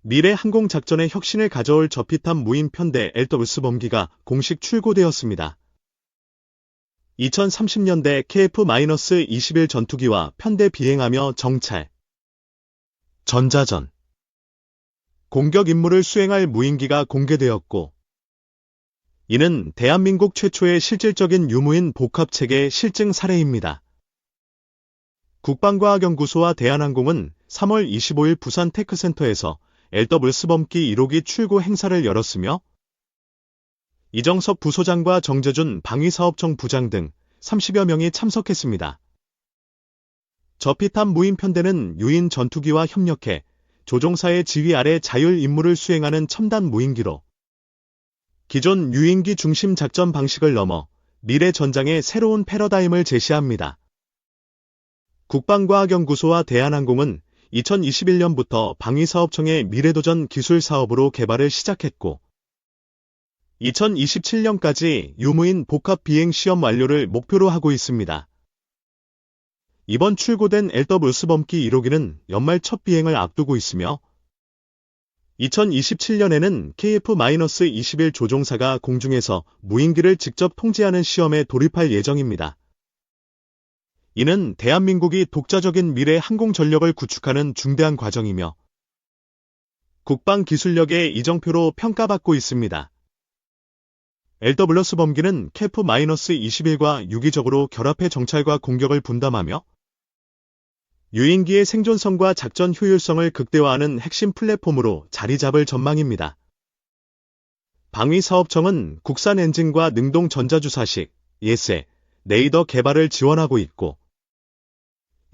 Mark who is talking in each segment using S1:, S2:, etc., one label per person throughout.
S1: 미래 항공 작전에 혁신을 가져올 저피탄 무인 편대 LW-범기가 공식 출고되었습니다. 2030년대 KF-21 전투기와 편대 비행하며 정찰, 전자전, 공격 임무를 수행할 무인기가 공개되었고, 이는 대한민국 최초의 실질적인 유무인 복합체계 실증 사례입니다. 국방과학연구소와 대한항공은 3월 25일 부산 테크센터에서 LW-범기 1호기 출고 행사를 열었으며 이정석 부소장과 정재준 방위사업청 부장 등 30여 명이 참석했습니다. 저피탄 무인 편대는 유인 전투기와 협력해 조종사의 지휘 아래 자율 임무를 수행하는 첨단 무인기로 기존 유인기 중심 작전 방식을 넘어 미래 전장의 새로운 패러다임을 제시합니다. 국방과학연구소와 대한항공은 2021년부터 방위사업청의 미래도전 기술사업으로 개발을 시작했고 2027년까지 유무인 복합 비행 시험 완료를 목표로 하고 있습니다. 이번 출고된 LW-범기 1호기는 연말 첫 비행을 앞두고 있으며 2027년에는 KF-21 조종사가 공중에서 무인기를 직접 통제하는 시험에 돌입할 예정입니다. 이는 대한민국이 독자적인 미래 항공 전력을 구축하는 중대한 과정이며 국방 기술력의 이정표로 평가받고 있습니다. LW-범기는 KF-21과 유기적으로 결합해 정찰과 공격을 분담하며 유인기의 생존성과 작전 효율성을 극대화하는 핵심 플랫폼으로 자리 잡을 전망입니다. 방위사업청은 국산 엔진과 능동 전자주사식, 예세, 레이더 개발을 지원하고 있고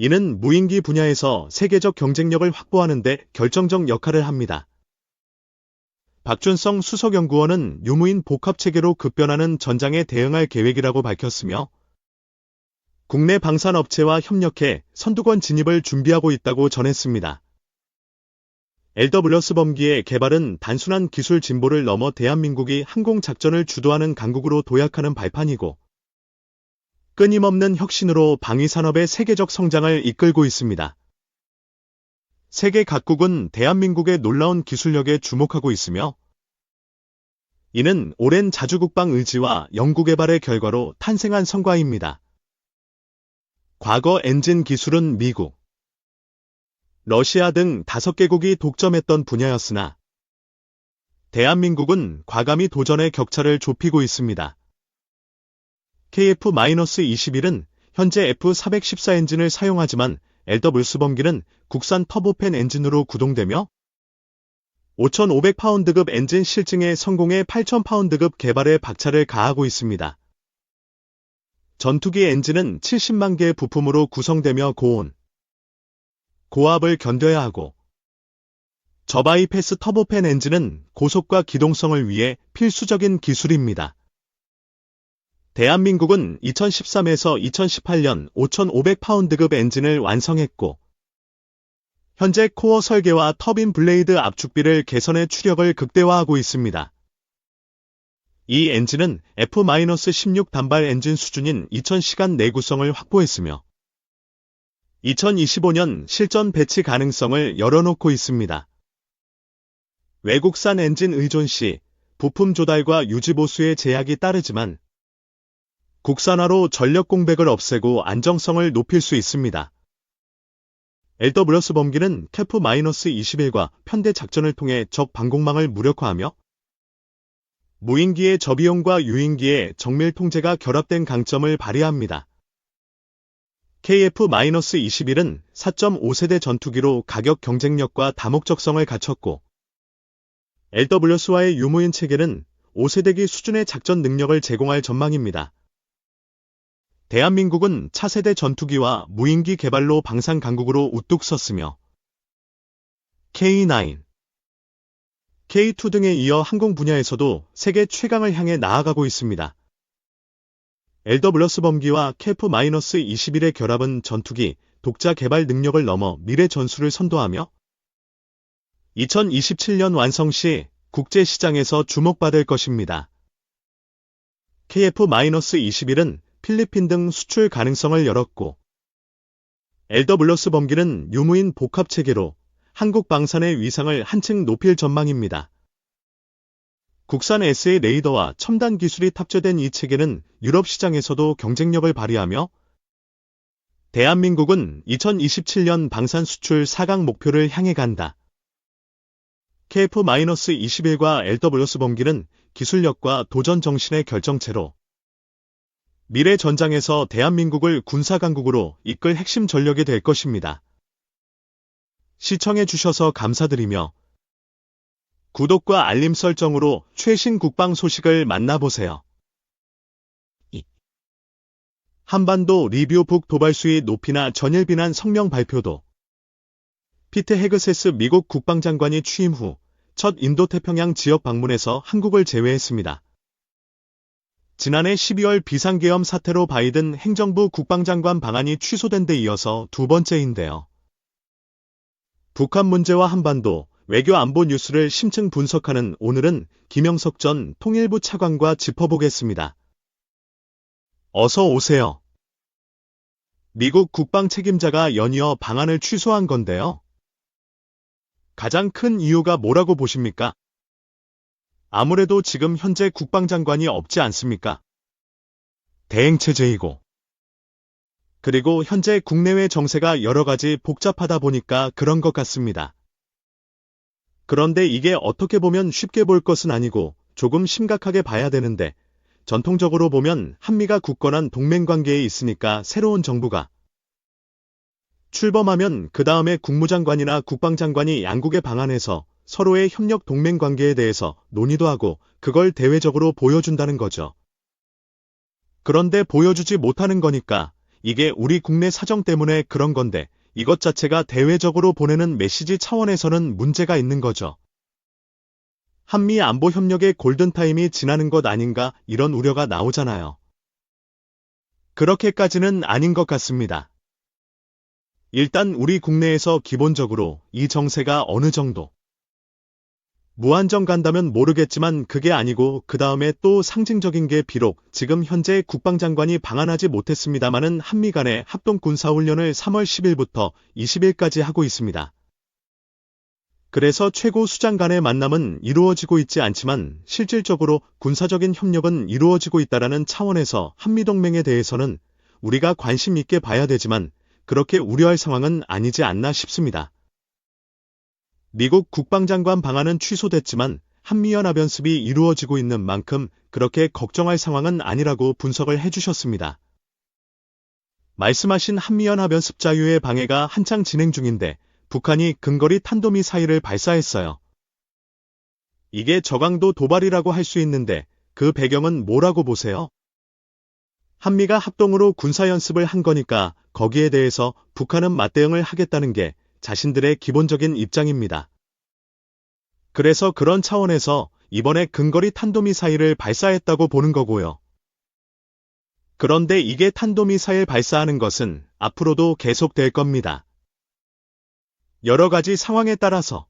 S1: 이는 무인기 분야에서 세계적 경쟁력을 확보하는 데 결정적 역할을 합니다. 박준성 수석연구원은 유무인 복합체계로 급변하는 전장에 대응할 계획이라고 밝혔으며 국내 방산업체와 협력해 선두권 진입을 준비하고 있다고 전했습니다. LW-범기의 개발은 단순한 기술 진보를 넘어 대한민국이 항공작전을 주도하는 강국으로 도약하는 발판이고 끊임없는 혁신으로 방위산업의 세계적 성장을 이끌고 있습니다. 세계 각국은 대한민국의 놀라운 기술력에 주목하고 있으며 이는 오랜 자주국방 의지와 연구개발의 결과로 탄생한 성과입니다. 과거 엔진 기술은 미국, 러시아 등 5개국이 독점했던 분야였으나 대한민국은 과감히 도전의 격차를 좁히고 있습니다. KF-21은 현재 F414 엔진을 사용하지만 LW-범기는 국산 터보팬 엔진으로 구동되며 5,500파운드급 엔진 실증의 성공에 8,000파운드급 개발에 박차를 가하고 있습니다. 전투기 엔진은 70만 개의 부품으로 구성되며 고온, 고압을 견뎌야 하고 저바이패스 터보팬 엔진은 고속과 기동성을 위해 필수적인 기술입니다. 대한민국은 2013에서 2018년 5,500파운드급 엔진을 완성했고 현재 코어 설계와 터빈 블레이드 압축비를 개선해 추력을 극대화하고 있습니다. 이 엔진은 F-16 단발 엔진 수준인 2000시간 내구성을 확보했으며 2025년 실전 배치 가능성을 열어놓고 있습니다. 외국산 엔진 의존 시 부품 조달과 유지 보수에 제약이 따르지만 국산화로 전력 공백을 없애고 안정성을 높일 수 있습니다. LW-범기는 KF-21과 편대 작전을 통해 적 방공망을 무력화하며 무인기의 저비용과 유인기의 정밀 통제가 결합된 강점을 발휘합니다. KF-21은 4.5세대 전투기로 가격 경쟁력과 다목적성을 갖췄고 LWS와의 유무인 체계는 5세대기 수준의 작전 능력을 제공할 전망입니다. 대한민국은 차세대 전투기와 무인기 개발로 방산 강국으로 우뚝 섰으며 K9, K2 등에 이어 항공 분야에서도 세계 최강을 향해 나아가고 있습니다. LW-범기와 KF-21의 결합은 전투기, 독자 개발 능력을 넘어 미래 전술을 선도하며 2027년 완성 시 국제시장에서 주목받을 것입니다. KF-21은 필리핀 등 수출 가능성을 열었고 LW-범기는 유무인 복합체계로 한국 방산의 위상을 한층 높일 전망입니다. 국산 SA 레이더와 첨단 기술이 탑재된 이 체계는 유럽 시장에서도 경쟁력을 발휘하며 대한민국은 2027년 방산 수출 4강 목표를 향해 간다. KF-21과 LWS 범기는 기술력과 도전 정신의 결정체로 미래 전장에서 대한민국을 군사강국으로 이끌 핵심 전력이 될 것입니다. 시청해주셔서 감사드리며 구독과 알림 설정으로 최신 국방 소식을 만나보세요. 한반도 리뷰 북 도발 수위 높이나 전일 비난 성명 발표도 피트 헤그세스 미국 국방장관이 취임 후 첫 인도태평양 지역 방문에서 한국을 제외했습니다. 지난해 12월 비상계엄 사태로 바이든 행정부 국방장관 방한이 취소된 데 이어서 두 번째인데요. 북한 문제와 한반도, 외교 안보 뉴스를 심층 분석하는 오늘은 김영석 전 통일부 차관과 짚어보겠습니다. 어서 오세요. 미국 국방 책임자가 연이어 방한을 취소한 건데요. 가장 큰 이유가 뭐라고 보십니까? 아무래도 지금 현재 국방장관이 없지 않습니까? 대행체제이고. 그리고 현재 국내외 정세가 여러 가지 복잡하다 보니까 그런 것 같습니다. 그런데 이게 어떻게 보면 쉽게 볼 것은 아니고 조금 심각하게 봐야 되는데 전통적으로 보면 한미가 굳건한 동맹관계에 있으니까 새로운 정부가 출범하면 그 다음에 국무장관이나 국방장관이 양국에 방한해서 서로의 협력 동맹관계에 대해서 논의도 하고 그걸 대외적으로 보여준다는 거죠. 그런데 보여주지 못하는 거니까 이게 우리 국내 사정 때문에 그런 건데 이것 자체가 대외적으로 보내는 메시지 차원에서는 문제가 있는 거죠. 한미 안보 협력의 골든타임이 지나는 것 아닌가 이런 우려가 나오잖아요. 그렇게까지는 아닌 것 같습니다. 일단 우리 국내에서 기본적으로 이 정세가 어느 정도 무한정 간다면 모르겠지만 그게 아니고 그 다음에 또 상징적인 게 비록 지금 현재 국방장관이 방한하지 못했습니다마는 한미 간의 합동군사훈련을 3월 10일부터 20일까지 하고 있습니다. 그래서 최고 수장 간의 만남은 이루어지고 있지 않지만 실질적으로 군사적인 협력은 이루어지고 있다라는 차원에서 한미동맹에 대해서는 우리가 관심 있게 봐야 되지만 그렇게 우려할 상황은 아니지 않나 싶습니다. 미국 국방장관 방한은 취소됐지만 한미연합연습이 이루어지고 있는 만큼 그렇게 걱정할 상황은 아니라고 분석을 해주셨습니다. 말씀하신 한미연합연습 자유의 방해가 한창 진행 중인데 북한이 근거리 탄도미사일을 발사했어요. 이게 저강도 도발이라고 할 수 있는데 그 배경은 뭐라고 보세요? 한미가 합동으로 군사연습을 한 거니까 거기에 대해서 북한은 맞대응을 하겠다는 게 자신들의 기본적인 입장입니다. 그래서 그런 차원에서 이번에 근거리 탄도미사일을 발사했다고 보는 거고요. 그런데 이게 탄도미사일 발사하는 것은 앞으로도 계속될 겁니다. 여러 가지 상황에 따라서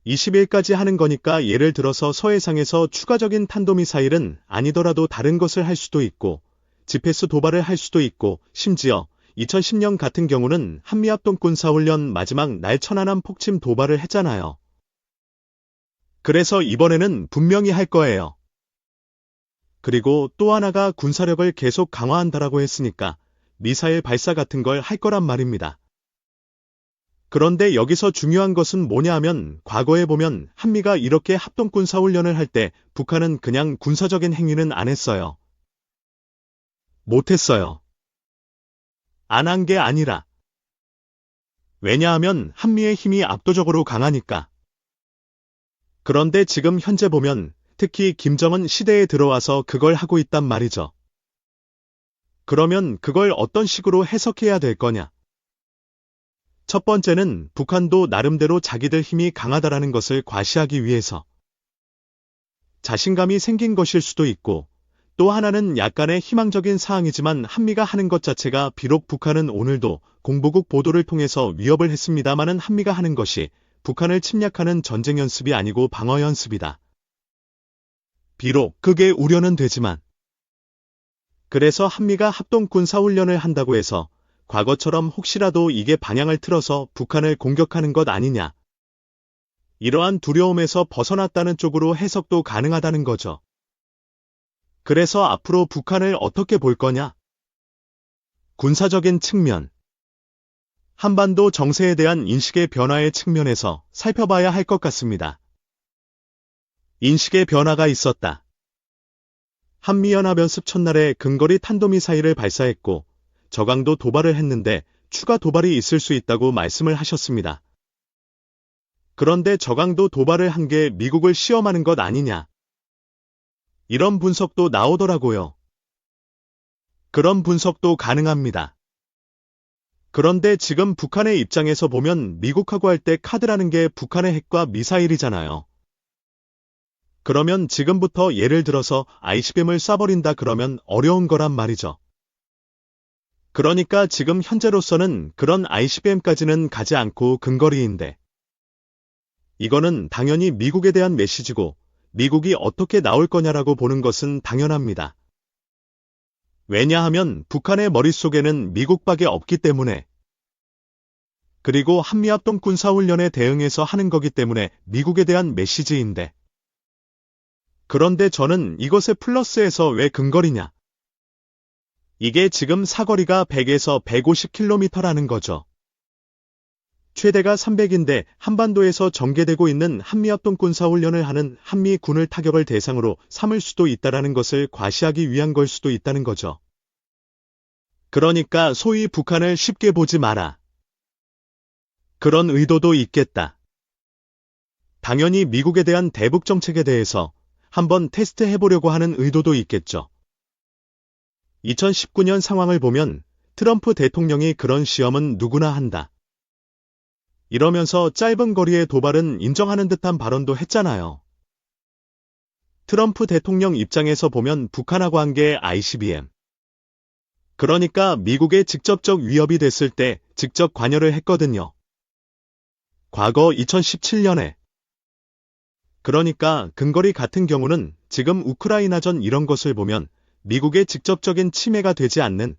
S1: 20일까지 하는 거니까 예를 들어서 서해상에서 추가적인 탄도미사일은 아니더라도 다른 것을 할 수도 있고 GPS 도발을 할 수도 있고 심지어 2010년 같은 경우는 한미합동군사훈련 마지막 날 천안함 폭침 도발을 했잖아요. 그래서 이번에는 분명히 할 거예요. 그리고 또 하나가 군사력을 계속 강화한다라고 했으니까 미사일 발사 같은 걸 할 거란 말입니다. 그런데 여기서 중요한 것은 뭐냐 하면 과거에 보면 한미가 이렇게 합동군사훈련을 할 때 북한은 그냥 군사적인 행위는 안 했어요. 못했어요. 안 한 게 아니라 왜냐하면 한미의 힘이 압도적으로 강하니까. 그런데 지금 현재 보면 특히 김정은 시대에 들어와서 그걸 하고 있단 말이죠. 그러면 그걸 어떤 식으로 해석해야 될 거냐? 첫 번째는 북한도 나름대로 자기들 힘이 강하다라는 것을 과시하기 위해서 자신감이 생긴 것일 수도 있고 또 하나는 약간의 희망적인 사항이지만 한미가 하는 것 자체가 비록 북한은 오늘도 공보국 보도를 통해서 위협을 했습니다마는 한미가 하는 것이 북한을 침략하는 전쟁 연습이 아니고 방어 연습이다. 비록 그게 우려는 되지만 그래서 한미가 합동 군사훈련을 한다고 해서 과거처럼 혹시라도 이게 방향을 틀어서 북한을 공격하는 것 아니냐. 이러한 두려움에서 벗어났다는 쪽으로 해석도 가능하다는 거죠. 그래서 앞으로 북한을 어떻게 볼 거냐? 군사적인 측면. 한반도 정세에 대한 인식의 변화의 측면에서 살펴봐야 할 것 같습니다. 인식의 변화가 있었다. 한미연합연습 첫날에 근거리 탄도미사일을 발사했고 저강도 도발을 했는데 추가 도발이 있을 수 있다고 말씀을 하셨습니다. 그런데 저강도 도발을 한 게 미국을 시험하는 것 아니냐. 이런 분석도 나오더라고요. 그런 분석도 가능합니다. 그런데 지금 북한의 입장에서 보면 미국하고 할 때 카드라는 게 북한의 핵과 미사일이잖아요. 그러면 지금부터 예를 들어서 ICBM을 쏴버린다 그러면 어려운 거란 말이죠. 그러니까 지금 현재로서는 그런 ICBM까지는 가지 않고 근거리인데 이거는 당연히 미국에 대한 메시지고 미국이 어떻게 나올 거냐라고 보는 것은 당연합니다. 왜냐하면 북한의 머릿속에는 미국밖에 없기 때문에 그리고 한미합동 군사훈련에 대응해서 하는 거기 때문에 미국에 대한 메시지인데 그런데 저는 이것에 플러스해서 왜 근거리냐? 이게 지금 사거리가 100에서 150km라는 거죠. 최대가 300인데 한반도에서 전개되고 있는 한미합동 군사훈련을 하는 한미군을 타격을 대상으로 삼을 수도 있다는 것을 과시하기 위한 걸 수도 있다는 거죠. 그러니까 소위 북한을 쉽게 보지 마라. 그런 의도도 있겠다. 당연히 미국에 대한 대북 정책에 대해서 한번 테스트해보려고 하는 의도도 있겠죠. 2019년 상황을 보면 트럼프 대통령이 그런 시험은 누구나 한다. 이러면서 짧은 거리의 도발은 인정하는 듯한 발언도 했잖아요. 트럼프 대통령 입장에서 보면 북한하고 한 게 ICBM. 그러니까 미국에 직접적 위협이 됐을 때 직접 관여를 했거든요. 과거 2017년에. 그러니까 근거리 같은 경우는 지금 우크라이나전 이런 것을 보면 미국의 직접적인 침해가 되지 않는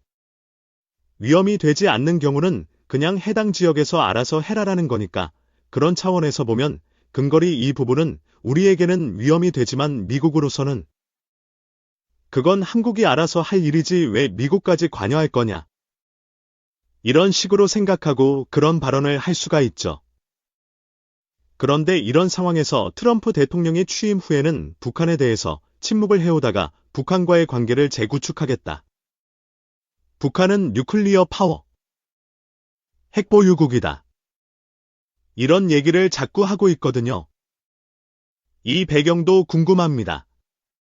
S1: 위험이 되지 않는 경우는 그냥 해당 지역에서 알아서 해라라는 거니까 그런 차원에서 보면 근거리 이 부분은 우리에게는 위험이 되지만 미국으로서는 그건 한국이 알아서 할 일이지 왜 미국까지 관여할 거냐. 이런 식으로 생각하고 그런 발언을 할 수가 있죠. 그런데 이런 상황에서 트럼프 대통령이 취임 후에는 북한에 대해서 침묵을 해오다가 북한과의 관계를 재구축하겠다. 북한은 뉴클리어 파워. 핵보유국이다. 이런 얘기를 자꾸 하고 있거든요. 이 배경도 궁금합니다.